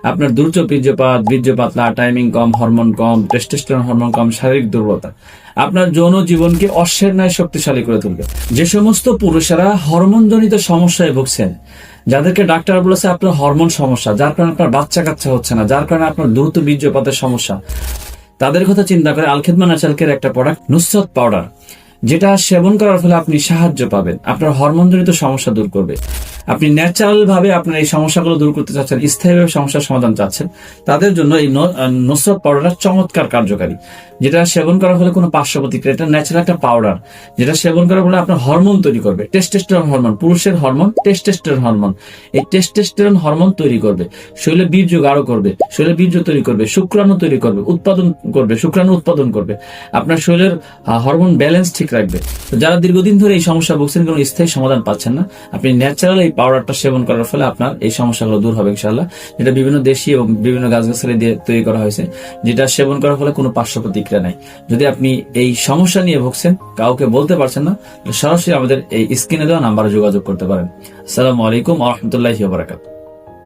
আপনার দ্রুত বীর্যপাত, বীর্য পাতলা, টাইমিং কম, হরমোন কম, টেস্টোস্টেরন হরমোন কম, শারীরিক দুর্বলতা আপনার যৌন জীবনকে অশ্বের ন্যায় শক্তিশালী করে তুলবে। যে সমস্ত পুরুষেরা হরমোনজনিত সমস্যায় ভুগছেন, যাদেরকে ডাক্তার বলেছে আপনার হরমোন সমস্যা, যার কারণে আপনার বাচ্চা কাচ্চা হচ্ছে না, যার কারণে আপনার দ্রুত বীর্যপাতের সমস্যা, তাদের কথা চিন্তা করে আল খিদমা ন্যাচারালকের একটা প্রোডাক্ট নুসরাত পাউডার, যেটা সেবন করার ফলে আপনি সাহায্য পাবেন, আপনার হরমোনজনিত সমস্যা দূর করবে। আপনি ন্যাচারাল ভাবে আপনার এই সমস্যাগুলো দূর করতে চাচ্ছেন, স্থায়ীভাবে সমস্যার সমাধান চাচ্ছেন, তাদের জন্য এই নুসরাত পাউডারটা চমৎকার কার্যকারী, যেটা সেবন করার ফলে কোনো পার্শ্ব প্রতিক্রিয়া, এটা ন্যাচারাল একটা পাউডার, যেটা সেবন করার ফলে আপনার হরমোন তৈরি করবে, টেস্টোস্টেরন হরমোন, পুরুষের হরমোন টেস্টোস্টেরন হরমোন। এই টেস্টোস্টেরন হরমোন তৈরি করবে, শরীরে বীর্য গাঢ় করবে, শরীরে বীর্য তৈরি করবে, শুক্রাণু তৈরি করবে, উৎপাদন করবে, শুক্রাণু উৎপাদন করবে, আপনার শরীরের হরমোন ব্যালেন্স ঠিক রাখবে। তো যারা দীর্ঘদিন ধরে এই সমস্যা ভুগছেন, কোনো স্থায়ী সমাধান পাচ্ছেন না, আপনি ন্যাচারাল এই পাউডারটা সেবন করার ফলে আপনার এই সমস্যাগুলো দূর হবে ইনশাআল্লাহ। যেটা বিভিন্ন দেশি এবং বিভিন্ন গাছগাছালি দিয়ে তৈরি করা হয়েছে, যেটা সেবন করার ফলে কোনো পার্শ্ব প্রতিক্রিয়া নাই। যদি আপনি এই সমস্যা নিয়ে ভুগছেন, কাউকে বলতে পারছেন না, সরাসরি আমাদের এই স্ক্রিনে দেওয়া নাম্বারে যোগাযোগ করতে পারেন। আসসালামু আলাইকুম ওয়া রাহমাতুল্লাহি ওয়া বারাকাতুহু।